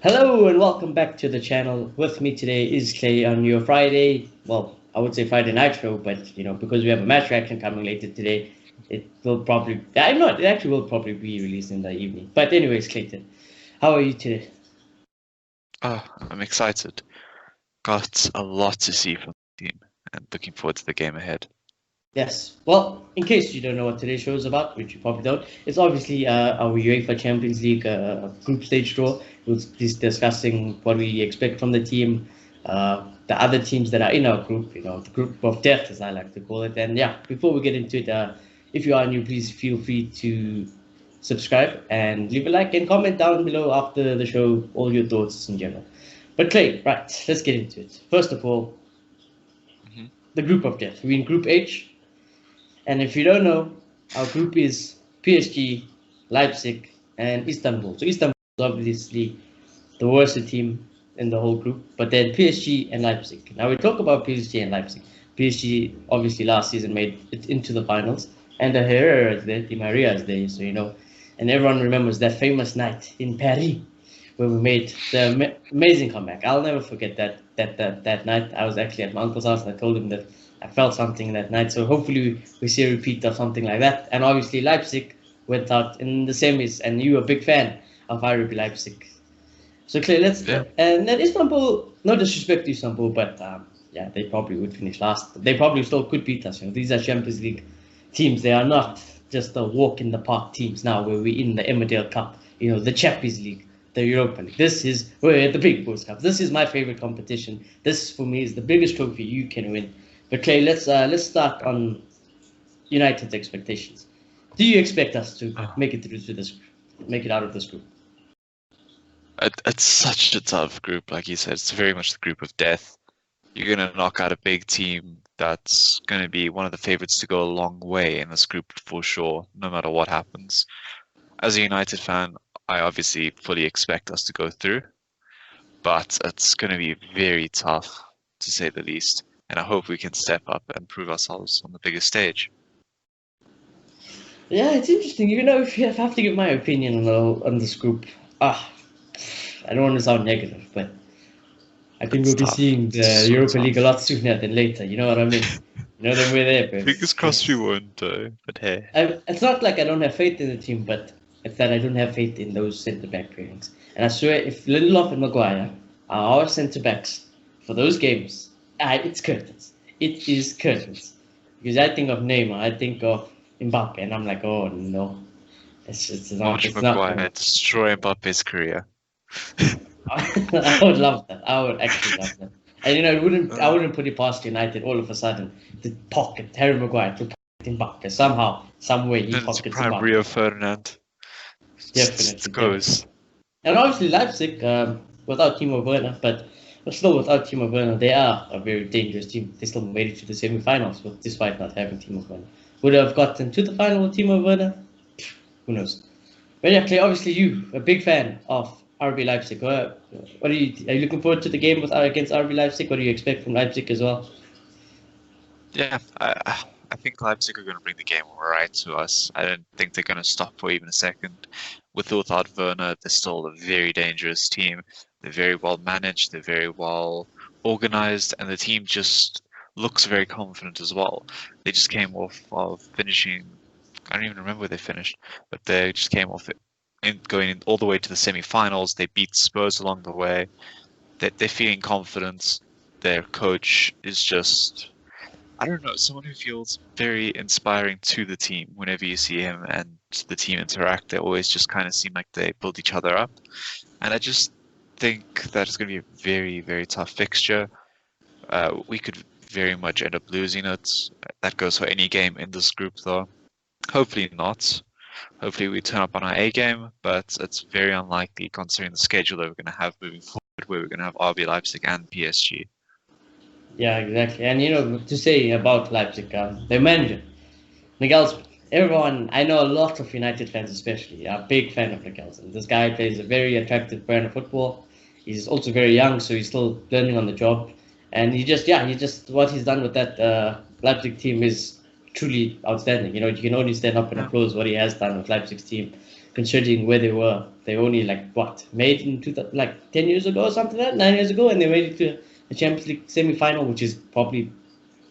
Hello and welcome back to the channel. With me today is Clay on your Friday. Well, I would say Friday night show, but because we have a match reaction coming later today, it will probably. I'm not. It actually will probably be released in the evening. But anyways, Clayton, how are you today? Oh, I'm excited. Got a lot to see from the team and looking forward to the game ahead. Yes. Well, in case you don't know what today's show is about, which you probably don't, it's obviously our UEFA Champions League group stage draw. We'll be discussing what we expect from the team, the other teams that are in our group, the group of death, as I like to call it. And yeah, before we get into it, if you are new, please feel free to subscribe and leave a like and comment down below after the show all your thoughts in general. But Clay, right, let's get into it. First of all, hmm the group of death. We're in Group H. And if you don't know, our group is PSG, Leipzig, and Istanbul. So Istanbul is obviously the worst team in the whole group, but then PSG and Leipzig. Now we talk about PSG and Leipzig. PSG obviously last season made it into the finals, and the Herrera is there, Di Maria is there, so and everyone remembers that famous night in Paris where we made the amazing comeback. I'll never forget that night. I was actually at my uncle's house and I told him that I felt something that night. So hopefully we see a repeat of something like that. And obviously Leipzig went out in the semis, and you were a big fan of RB Leipzig. So Clay, let's Yeah, and then Istanbul. No disrespect to Istanbul, but yeah, they probably would finish last. They probably still could beat us. These are Champions League teams. They are not just the walk in the park teams now, where we're in the Emmerdale Cup. The Champions League, the Europa League. We're at the Big Boys Cup. This is my favorite competition. This for me is the biggest trophy you can win. But Clay, let's start on United's expectations. Do you expect us to uh, make it through to this, make it out of this group? it's such a tough group, like you said. It's very much the group of death. You're gonna knock out a big team that's gonna be one of the favorites to go a long way in this group for sure, no matter what happens. As a United fan, I obviously fully expect us to go through, but it's gonna be very tough to say the least. And I hope we can step up and prove ourselves on the biggest stage. Yeah, it's interesting. If you have to give my opinion on this group, ah, I don't want to sound negative, but I think It's we'll be tough. seeing It's the so Europa League a tough. lot sooner than later. You know what I mean? Then we're there, but Fingers crossed we won't, though. But hey, it's not like I don't have faith in the team, but it's that I don't have faith in those centre back pairings. And I swear, if Lindelof and Maguire are our centre backs for those games, it's curtains. It is curtains. Because I think of Neymar, I think of Mbappe, and I'm like, oh no, watch it's not Maguire gonna. destroy Mbappe's career. I would love that. I would actually love that. And I Uh, wouldn't put it past United all of a sudden to pocket Harry Maguire to pocket Mbappe somehow, some way he and it's pockets prime Mbappe. Rio Ferdinand. Just Definitely, goes. definitely. And obviously Leipzig, without Timo Werner, but still without Timo Werner, they are a very dangerous team. They still made it to the semi-finals, despite not having Timo Werner. Would have gotten to the final with Timo Werner? Who knows? But yeah, Clay, obviously you, a big fan of RB Leipzig. What are you looking forward to the game against RB Leipzig? What do you expect from Leipzig as well? Yeah, I think Leipzig are going to bring the game right to us. I don't think they're going to stop for even a second. With or without Werner, they're still a very dangerous team. They're very well managed. They're very well organized, and the team just looks very confident as well. They just came off of finishing. I don't even remember where they finished, but they just came off it going in all the way to the semi-finals. They beat Spurs along the way. They're feeling confident. Their coach is just, I don't know, someone who feels very inspiring to the team whenever you see him and the team interact. They always just kind of seem like they build each other up. And I just think that it's going to be a very, very tough fixture. We could very much end up losing it. That goes for any game in this group, though. Hopefully not. Hopefully we turn up on our A game, but it's very unlikely considering the schedule that we're going to have moving forward, where we're going to have RB Leipzig and PSG. Yeah, exactly. And to say about Leipzig, their manager, Miguel. Everyone, I know a lot of United fans, especially, are a big fan of Miguel. This guy plays a very attractive brand of football. He's also very young, so he's still learning on the job. And what he's done with that Leipzig team is truly outstanding. You can only stand up and Yeah. applaud what he has done with Leipzig's team. considering where they were. They only made in 10 years ago or something like that, 9 years ago, and they made it to the Champions League semi-final, which is probably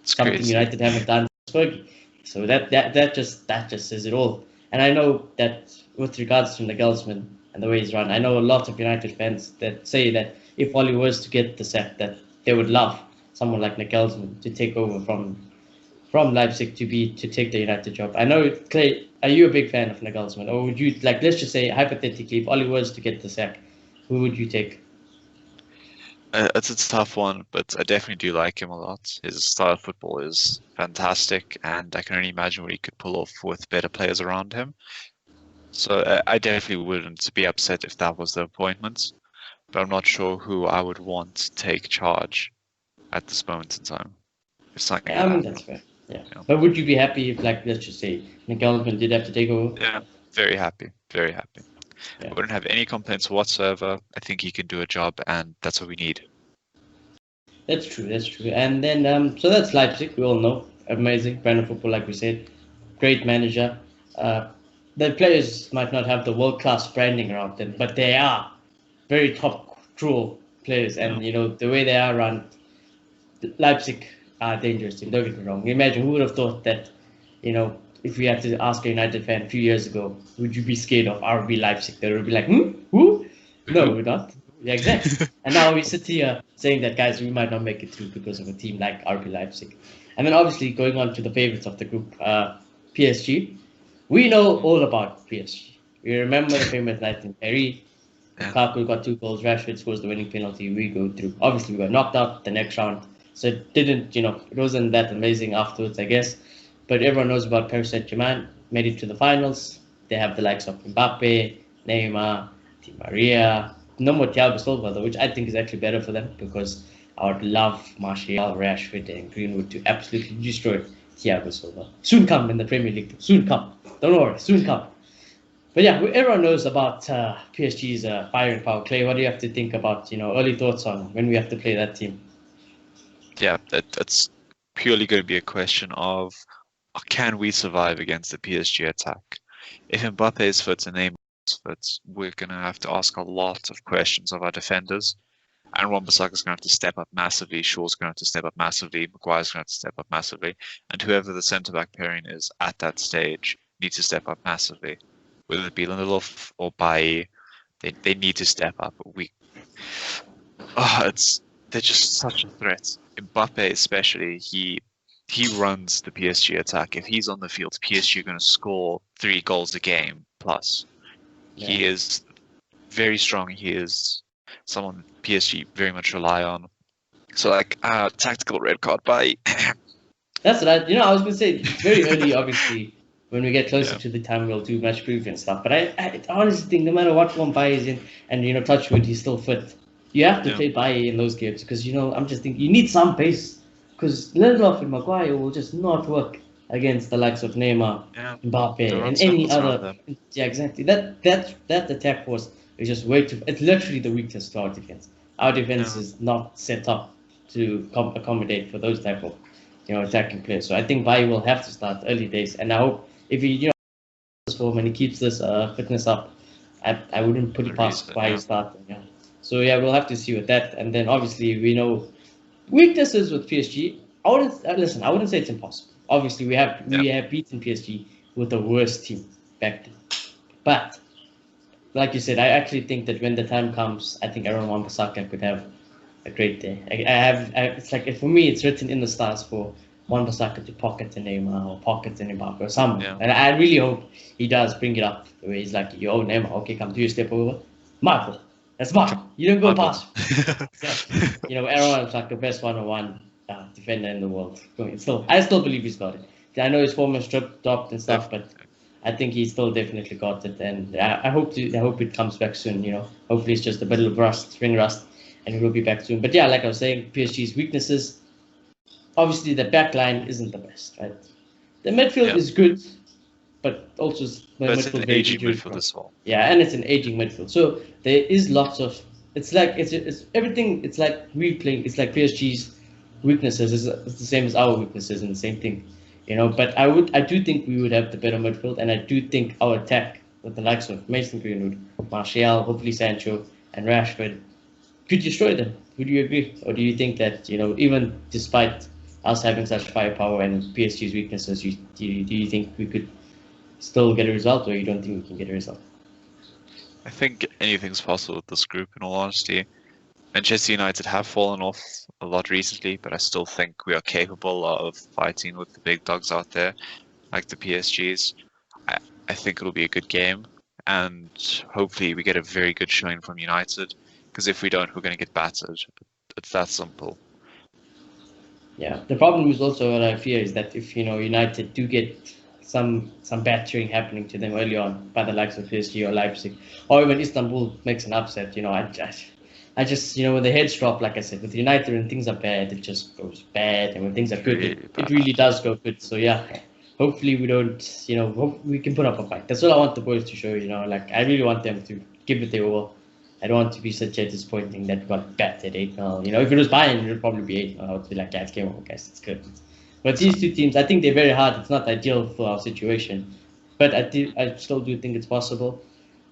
something crazy. United haven't done since Fergie. So that just says it all. And I know that with regards to Nagelsmann and the way he's run, I know a lot of United fans that say that if Oli was to get the sack, that they would love someone like Nagelsmann to take over from Leipzig to take the United job. I know, Clay, are you a big fan of Nagelsmann, or would you let's just say hypothetically, if Oli was to get the sack, who would you take? It's a tough one, but I definitely do like him a lot. His style of football is fantastic, and I can only imagine what he could pull off with better players around him. So I definitely wouldn't be upset if that was the appointment, but I'm not sure who I would want to take charge at this moment in time. If something Yeah, I mean, that's fair. Yeah. But would you be happy if, let's just say, Nagelsmann did have to take over? Yeah, very happy, very happy. Yeah. I wouldn't have any complaints whatsoever. I think he can do a job, and that's what we need. That's true. And then, so that's Leipzig. We all know, amazing brand of football, like we said, great manager. The players might not have the world-class branding around them, but they are very top draw players, and the way they are run, Leipzig are a dangerous team. Don't get me wrong. Imagine, who would have thought that, if we had to ask a United fan a few years ago, would you be scared of RB Leipzig? They would be like, who? No, we're not. Yeah, exactly. And now we sit here saying that, guys, we might not make it through because of a team like RB Leipzig. And then obviously going on to the favorites of the group, PSG. We know all about PSG. We remember the famous night in Paris. Lukaku got 2 goals. Rashford scores the winning penalty. We go through. Obviously, we got knocked out the next round. So it didn't, it wasn't that amazing afterwards, I guess. But everyone knows about Paris Saint-Germain. Made it to the finals. They have the likes of Mbappe, Neymar, Di Maria. No more Thiago Silva, though, which I think is actually better for them, because I would love Martial, Rashford, and Greenwood to absolutely destroy Thiago Silva. Soon come in the Premier League. Soon come. Don't worry. Soon come. But yeah, everyone knows about PSG's firing power. Clay, what do you have to think about, early thoughts on when we have to play that team? Yeah, that's purely going to be a question of, can we survive against the PSG attack? If Mbappe is fit and Neymar is fit, we're going to have to ask a lot of questions of our defenders. And Wan-Bissaka's going to have to step up massively. Shaw's going to have to step up massively. Maguire's going to have to step up massively. And whoever the centre-back pairing is at that stage needs to step up massively. Whether it be Lindelof or Bailly, they need to step up. They're just such a threat. Mbappe especially, he runs the PSG attack. If he's on the field, PSG are going to score 3 goals a game plus. Yeah. He is very strong. He is someone PSG very much rely on. So tactical red card by. That's what I was going to say. It's very early, obviously. When we get closer to the time, we'll do match preview and stuff. But I honestly think no matter what one Bailly is in, and touch wood, he's still fit. You have to play Bailly in those games, because I'm just thinking you need some pace, because Lindelof and Maguire will just not work against the likes of Neymar, Mbappe, and any other. Yeah, exactly. That attack force is just way too. It's literally the weakness to our defense. Our defense is not set up to accommodate for those type of attacking players. So I think Bailly will have to start early days, and I hope if he this form and he keeps this fitness up, I wouldn't put it past Bailly starting. Yeah. So yeah, we'll have to see with that, and then obviously we know weaknesses with PSG. I wouldn't say it's impossible. Obviously, we have beaten PSG with the worst team back then. But like you said, I actually think that when the time comes, I think Aaron Wan-Bissaka could have a great day. It's like, for me, it's written in the stars for Wan-Bissaka to pocket a Neymar or pocket a Mbappe or someone. Yeah. And I really hope he does bring it up the way he's like, yo, Neymar, okay, come do your step over. Marco, that's Marco. You don't go past. Exactly. Aaron like the best one-on-one defender in the world. I still believe he's got it. I know his form is dropped and stuff, but I think he still definitely got it. And I hope it comes back soon. Hopefully it's just a bit of ring rust, and he will be back soon. But yeah, like I was saying, PSG's weaknesses. Obviously, the back line isn't the best, right? The midfield is good, but also it's an aging midfield as well. Yeah, and it's an aging midfield. So there is lots of. It's like it's everything. It's like replaying. It's like PSG's weaknesses is the same as our weaknesses, and the same thing, But I do think we would have the better midfield, and I do think our attack with the likes of Mason Greenwood, Martial, hopefully Sancho, and Rashford could destroy them. Would you agree, or do you think that even despite us having such firepower and PSG's weaknesses, do you think we could still get a result, or you don't think we can get a result? I think anything's possible with this group, in all honesty. Manchester United have fallen off a lot recently, but I still think we are capable of fighting with the big dogs out there, like the PSGs. I think it'll be a good game, and hopefully we get a very good showing from United, because if we don't, we're going to get battered. It's that simple. Yeah, the problem is also what I fear is that if United do get some battering happening to them early on by the likes of PSG or Leipzig, or even Istanbul makes an upset, I just when the heads drop, like I said, with United when things are bad, it just goes bad, and when things are good, it really does go good. So yeah, hopefully we don't, hope we can put up a fight. That's all I want the boys to show, like I really want them to give it their all. I don't want to be such a disappointing that we got battered 8-0. If it was Bayern, it would probably be 8-0. I would be like, yeah, it's game over, guys. It's good. But these two teams, I think they're very hard. It's not ideal for our situation. But I still do think it's possible.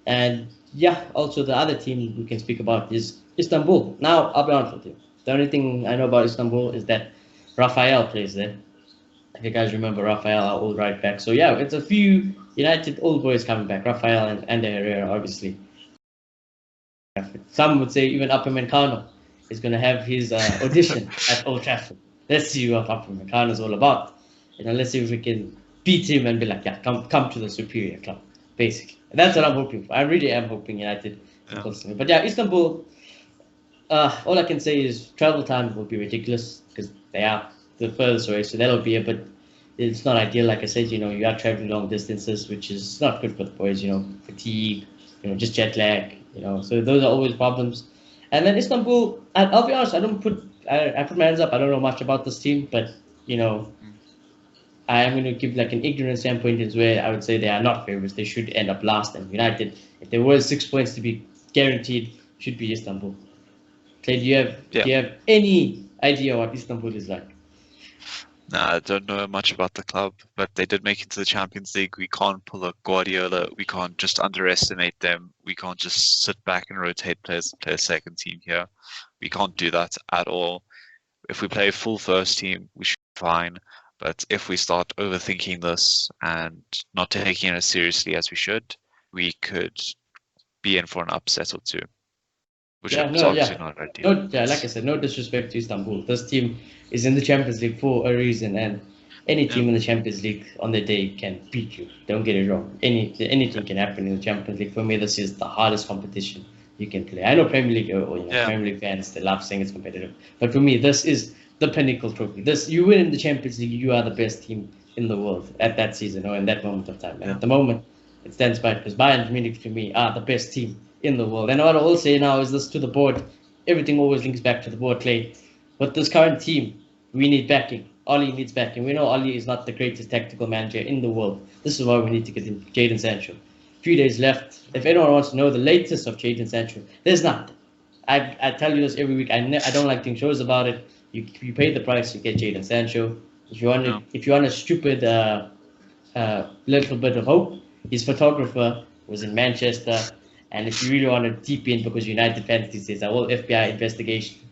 And yeah, also the other team we can speak about is Istanbul. Now, I'll be honest with you. The only thing I know about Istanbul is that Rafael plays there. If you guys remember Rafael, our old right back. So yeah, it's a few United old boys coming back. Rafael and Ander Herrera, obviously. Some would say even Upamecano is going to have his audition at Old Trafford. Let's see what Upamecano is all about. Let's see if we can beat him and be like, yeah, come to the superior club, basically. And that's what I'm hoping for. I really am hoping United. Yeah. But yeah, Istanbul, all I can say is travel time will be ridiculous because they are the furthest away, so that'll be a bit. It's not ideal, like I said. You are traveling long distances, which is not good for the boys. Fatigue, just jet lag. So those are always problems. And then Istanbul, I'll be honest, I put my hands up. I don't know much about this team, but I am going to give like an ignorant standpoint is where I would say they are not favorites. They should end up last. And United, if there were 6 points to be guaranteed, should be Istanbul. Clay, do you have any idea what Istanbul is like? Nah, I don't know much about the club, but they did make it to the Champions League. We can't pull a Guardiola. We can't just underestimate them. We can't just sit back and rotate players and play a second team here. We can't do that at all. If we play a full first team, we should be fine. But if we start overthinking this and not taking it as seriously as we should, we could be in for an upset or two. Which is obviously not ideal. Like I said, no disrespect to Istanbul. This team is in the Champions League for a reason, and any team in the Champions League on the day can beat you. Don't get it wrong. Anything can happen in the Champions League. For me, this is the hardest competition you can play. I know Premier League Premier League fans, they love saying it's competitive, but for me, this is the pinnacle trophy. You win in the Champions League, you are the best team in the world at that season or in that moment of time. And at the moment, it stands by because Bayern Munich to me are the best team in the world. And what I will say now is this to the board. Everything always links back to the board, Clay. With this current team, we need backing. Oli needs backing. We know Oli is not the greatest tactical manager in the world. This is why we need to get in Jadon Sancho. A few days left. If anyone wants to know the latest of Jadon Sancho, there's nothing. I tell you this every week. I don't like doing shows about it. You pay the price, you get Jadon Sancho. If you want a stupid little bit of hope, his photographer was in Manchester. And if you really want to deep in, because United fans these days are all FBI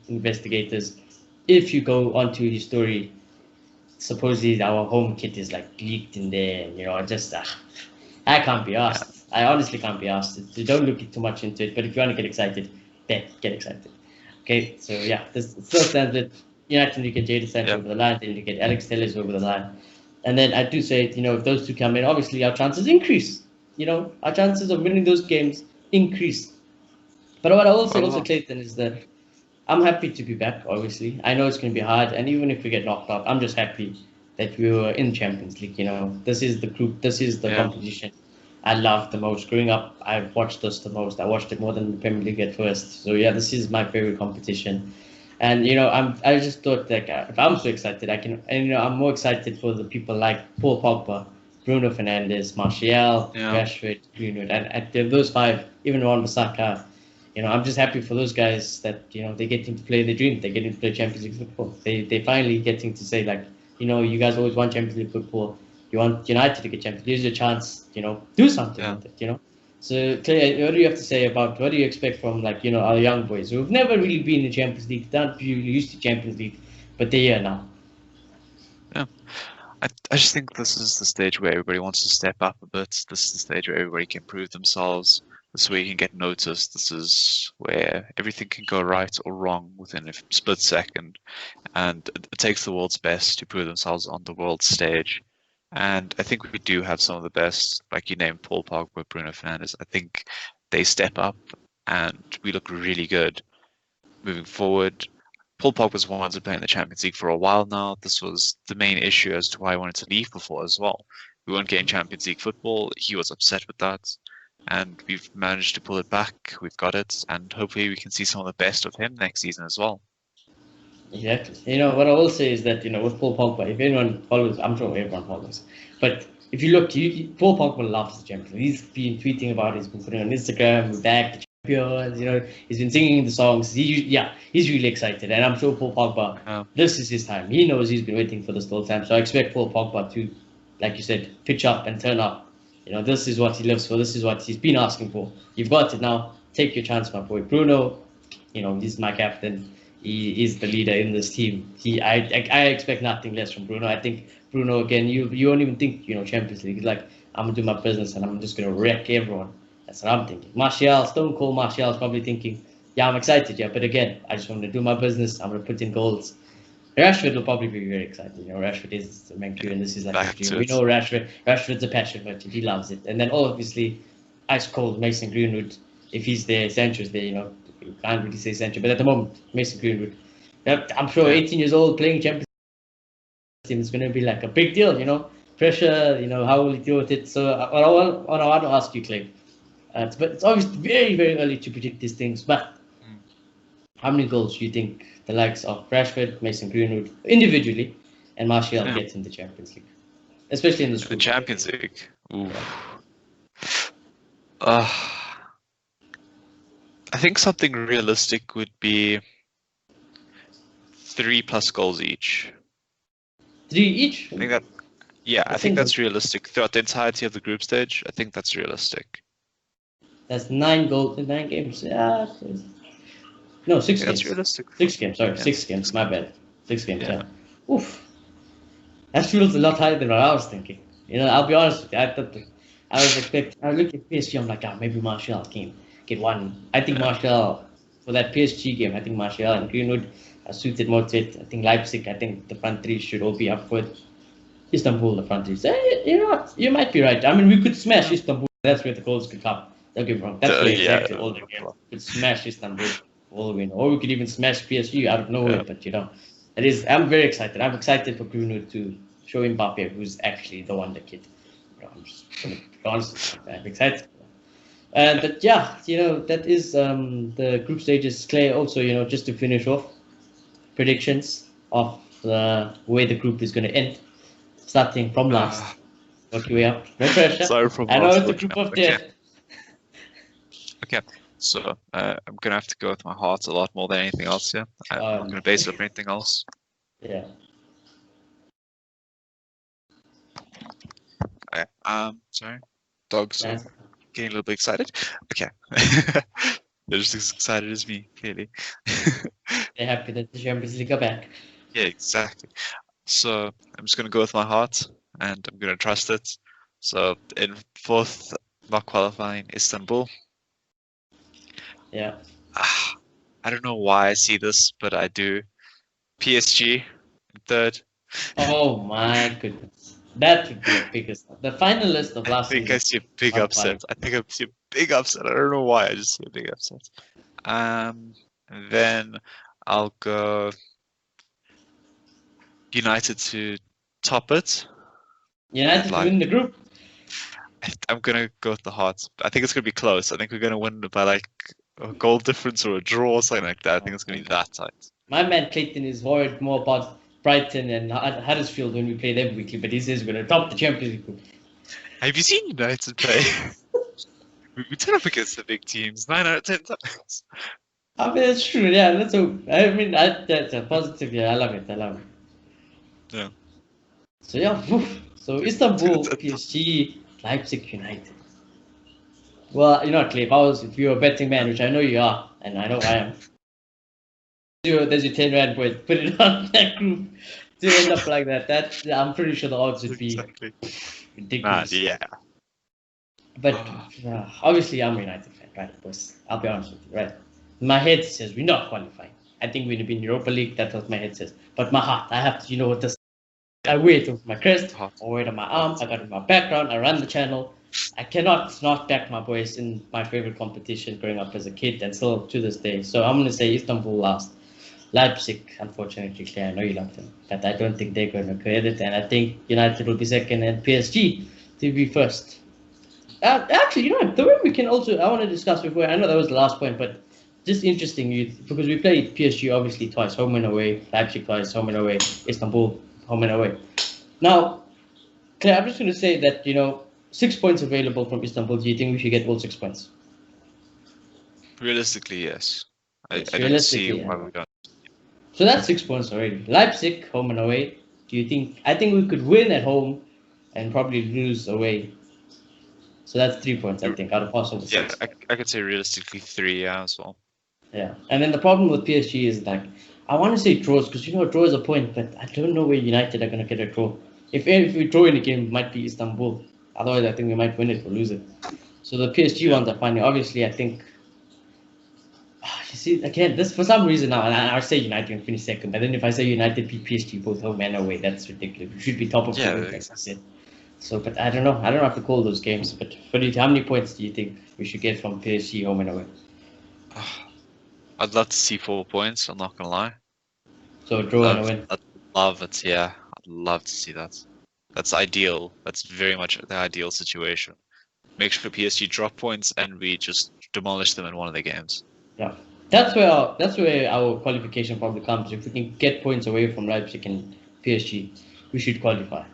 investigators, if you go onto his story, supposedly our home kit is like leaked in there. I can't be asked. I honestly can't be asked. So don't look too much into it. But if you want to get excited, then get excited. Okay, so yeah, this still stands with United. You get Jadon Sancho over the line, then you get Alex Telles over the line, and then I do say, if those two come in, obviously our chances increase. Our chances of winning those games increase. But what I will say also, Clayton, is that I'm happy to be back, obviously. I know it's going to be hard, and even if we get knocked out, I'm just happy that we were in Champions League. This is the group, this is the competition I love the most. Growing up, I watched this the most. I watched it more than the Premier League at first. So yeah, this is my favorite competition. And I just thought that if I'm so excited, I can. And I'm more excited for the people like Paul Pogba, Bruno Fernandes, Martial, Rashford, Greenwood, and those five, even Wan-Bissaka. I'm just happy for those guys that they're getting to play the dream. They're getting to play Champions League football. They finally getting to say you guys always want Champions League football. You want United to get Champions League. Here's your chance. Do something with it. So, Clay, what do you have to say about what do you expect from our young boys who've never really been in Champions League, not really used to Champions League, but they're here now? Yeah. I just think this is the stage where everybody wants to step up a bit. This is the stage where everybody can prove themselves. This is where you can get noticed. This is where everything can go right or wrong within a split second. And it takes the world's best to prove themselves on the world stage. And I think we do have some of the best, like you named Paul Pogba, Bruno Fernandes. I think they step up and we look really good moving forward. Paul Pogba's wanted to play in the Champions League for a while now. This was the main issue as to why he wanted to leave before as well. We weren't getting Champions League football. He was upset with that. And we've managed to pull it back. We've got it. And hopefully we can see some of the best of him next season as well. Exactly. What I will say is that, with Paul Pogba, if anyone follows, I'm sure everyone follows, but if you look, Paul Pogba loves the Champions League. He's been tweeting about it, he's been putting on Instagram, we're back, the champions, he's been singing the songs. He's really excited, and I'm sure Paul Pogba, this is his time. He knows he's been waiting for this whole time, so I expect Paul Pogba to, like you said, pitch up and turn up. This is what he lives for, this is what he's been asking for. You've got it now, take your chance, my boy. Bruno, he's my captain. He is the leader in this team. I expect nothing less from Bruno. I think Bruno, again, you won't even think Champions League. He's like, I'm gonna do my business and I'm just gonna wreck everyone. That's what I'm thinking. Martial, Stone Cold Martial is probably thinking, yeah, I'm excited, yeah, but again, I just want to do my business. I'm gonna put in goals. Rashford will probably be very excited. Rashford is the main and this is like his dream. We know Rashford's a passion merchant. He loves it. And then obviously, ice cold Mason Greenwood. If he's there, Sancho's there. You can't really say Sancho, but at the moment, Mason Greenwood. I'm sure 18 years old playing Champions League team is going to be like a big deal. Pressure. How will he deal with it? So I want to ask you, Clay. But it's obviously very, very early to predict these things. But how many goals do you think the likes of Rashford, Mason Greenwood, individually, and Martial get in the Champions League, especially in the Champions League? Ooh. I think something realistic would be 3+ goals each. 3 each? I think that's realistic throughout the entirety of the group stage. I think that's realistic. That's 9 goals in 9 games. Yeah. No, 6 games. That's realistic. 6 games. Sorry, 6 games. My bad. 6 games. Yeah. Oof. That feels a lot higher than what I was thinking. I'll be honest with you. I looked at PSG. I'm like, maybe Martial can get one. I think Martial, for that PSG game, I think Martial and Greenwood are suited more to it. I think Leipzig, I think the front three should all be up for it. Istanbul, the front three. You know what? You might be right. I mean, we could smash Istanbul. That's where the goals could come. Don't get me wrong. That's where all the game. We could smash Istanbul, all win. Or we could even smash PSG out of nowhere. But I'm very excited. I'm excited for Greenwood to show Mbappe, who's actually the wonder kid. I'm just gonna be honest. I'm excited. But yeah, that is the group stages. Clay, also, just to finish off, predictions of the way the group is going to end, starting from last. Work your way up. No pressure. Sorry, from I know it's a group of death. Okay, so I'm going to have to go with my heart a lot more than anything else here. I'm not going to base it on anything else. Yeah. Okay, sorry. Dogs are getting a little bit excited. Okay. They're just as excited as me, clearly. They're happy that the Champions League are back. Yeah, exactly. So I'm just going to go with my heart, and I'm going to trust it. So in 4th, not qualifying, Istanbul. Yeah. I don't know why I see this, but I do. PSG in 3rd. Oh my goodness. That would be a biggest. The finalist of last season. I think I see a big upset. I don't know why. I just see a big upset. And then I'll go United to top it. United to win the group. I'm gonna go with the heart. I think it's gonna be close. I think we're gonna win by like a goal difference or a draw or something like that. I think it's gonna be that tight. My man Clayton is worried more about Brighton and Huddersfield when we play them weekly, but he says we're going to top the Champions League group. Have you seen United play? we turn up against the big teams 9 out of 10 times. I mean, that's true, yeah. That's a positive, yeah. I love it. Yeah. So, yeah. So, Istanbul, PSG, Leipzig, United. Well, you know, Cliff, if you're a betting man, which I know you are, and I know I am, there's your 10 rand point, put it on that group to end up like that. I'm pretty sure the odds would be Exactly. ridiculous. Yeah. But obviously, I'm a United fan, right, boys? I'll be honest with you, right? My head says we're not qualifying. I think we'll be in Europa League. That's what my head says. But my heart, I have to, you know what this. I wear it on my crest, I wear it on my arm, I got it in my background, I run the channel. I cannot not back my boys in my favorite competition growing up as a kid and still to this day. So I'm going to say Istanbul last. Leipzig, unfortunately, Claire, I know you love them, but I don't think they're going to create it. And I think United will be second and PSG to be first. Actually, you know, the way we can also, I want to discuss before, I know that was the last point, but just interesting, because we played PSG obviously twice, home and away, Leipzig twice, home and away, Istanbul, home and away. Now, Claire, I'm just going to say that, you know, 6 points available from Istanbul. Do you think we should get all 6 points? Realistically, yes. I don't see realistically, why yeah. we don't. So that's 6 points already. Leipzig, home and away. Do you think? I think we could win at home and probably lose away. So that's 3 points, I think, out of possible Yeah, 6. I could say realistically 3, yeah, as well. Yeah. And then the problem with PSG is like, I want to say draws because, you know, a draw is a point, but I don't know where United are going to get a draw. If we draw in a game, it might be Istanbul. Otherwise, I think we might win it or lose it. So the PSG ones are funny. Obviously, I think. You see, again, this for some reason now, and I say United can finish second, but then if I say United beat PSG both home and away, that's ridiculous. We should be top of the group, as I said. So, but I don't know. I don't have to call those games. But how many points do you think we should get from PSG home and away? I'd love to see 4 points. I'm not gonna lie. So a draw and a win. I'd love it. Yeah, I'd love to see that. That's ideal. That's very much the ideal situation. Make sure PSG drop points and we just demolish them in one of the games. Yeah, that's where our qualification probably comes. If we can get points away from Leipzig and PSG, we should qualify.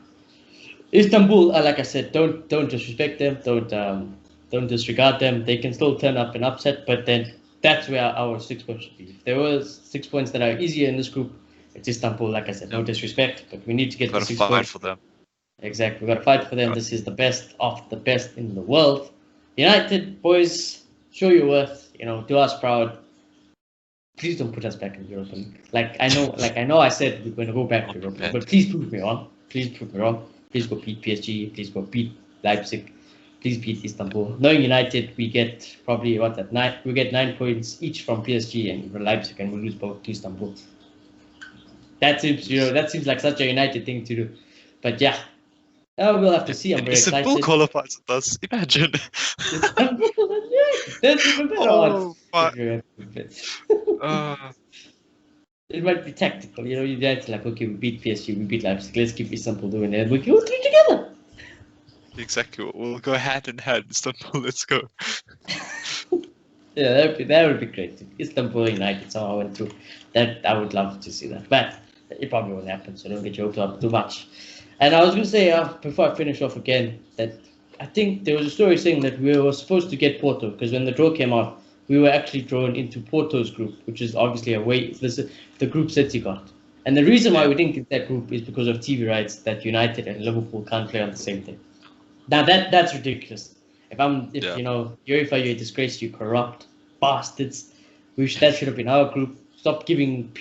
Istanbul, like I said, don't disrespect them. Don't disregard them. They can still turn up and upset, but then that's where our 6 points should be. If there was 6 points that are easier in this group, it's Istanbul. Like I said, no disrespect, but we need to get the 6 points. For them. Exactly, we got to fight for them. This is the best of the best in the world. United boys, show your worth. You know, do us proud. Please don't put us back in Europa League. Like I know, I said we're going to go back to Europa League, but please prove me wrong. Please prove me wrong. Please go beat PSG. Please go beat Leipzig. Please beat Istanbul. Knowing United, we get probably we get 9 points each from PSG and Leipzig, and we lose both to Istanbul. That seems like such a United thing to do. But yeah, we'll have to see. I'm very excited. Istanbul qualifies with us. Imagine. There's even better odds. It might be tactical, you know. You guys like, okay, we beat PSG, we beat Leipzig. Let's keep Istanbul doing it. We can all three together. Exactly. We'll go hand in hand. Istanbul, let's go. Yeah, that would be great. If Istanbul United somehow went through. That I would love to see that, but it probably won't happen. So don't get your hopes up too much. And I was going to say before I finish off again that I think there was a story saying that we were supposed to get Porto because when the draw came out, we were actually drawn into Porto's group, which is obviously the group City got. And the reason why we didn't get that group is because of TV rights that United and Liverpool can't play on the same day. Now that's ridiculous. If you know, UEFA, you're a disgrace, you corrupt bastards. That should have been our group. Stop giving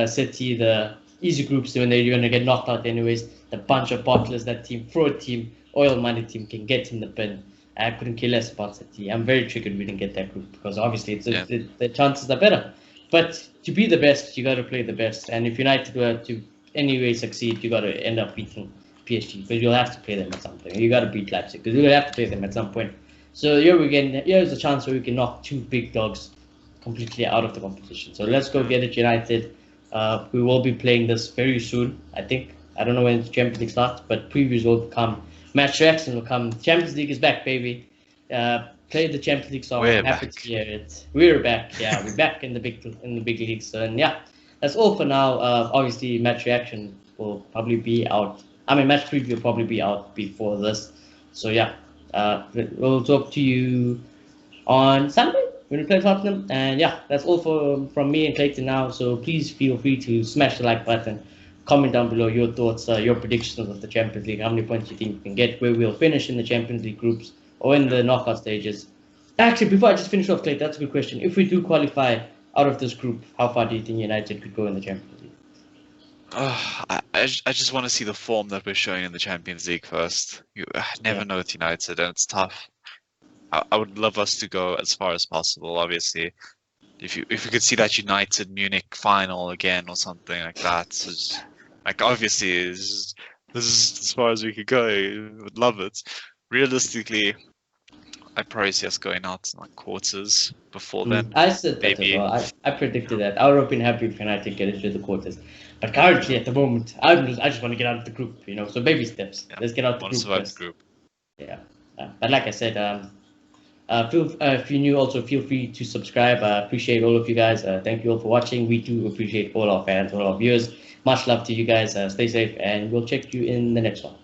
City the easy groups when they're going to get knocked out anyways. The bunch of bottlers, that team, fraud team, oil money team can get in the bin. I couldn't care less about City. I'm very triggered we didn't get that group because obviously the chances are better. But to be the best, you got to play the best. And if United were to anyway succeed, you got to end up beating PSG because you'll have to play them at some point. You got to beat Leipzig because you'll have to play them at some point. So here's a chance where we can knock 2 big dogs completely out of the competition. So let's go get it, United. We will be playing this very soon, I think. I don't know when the Champions League starts, but previews will come. Match reaction will come. Champions League is back, baby. Play the Champions League song. I'm happy to hear it. We're back. Yeah, we're back in the big leagues. So, and yeah, that's all for now. Obviously, match reaction will probably be out. Match preview will probably be out before this. So yeah, we'll talk to you on Sunday when we play Tottenham. And yeah, that's all from me and Clayton now. So please feel free to smash the like button. Comment down below your thoughts, your predictions of the Champions League, how many points you think you can get, where we'll finish in the Champions League groups or in the knockout stages. Actually, before I just finish off, Clay, that's a good question. If we do qualify out of this group, how far do you think United could go in the Champions League? I just want to see the form that we're showing in the Champions League first. You never know with United, and it's tough. I would love us to go as far as possible. Obviously, if we could see that United Munich final again or something like that, so like obviously this is as far as we could go. I would love it. Realistically, I probably see us going out in like quarters before then. I said that Maybe. as well. I predicted that. I would have been happy if United get into the quarters. But currently, at the moment, I just want to get out of the group, So baby steps. Yeah, Let's get out the want group to survive first. the group. Yeah. But like I said, if you're new, also feel free to subscribe. I appreciate all of you guys. Thank you all for watching. We do appreciate all our fans, all our viewers. Much love to you guys. Stay safe, and we'll check you in the next one.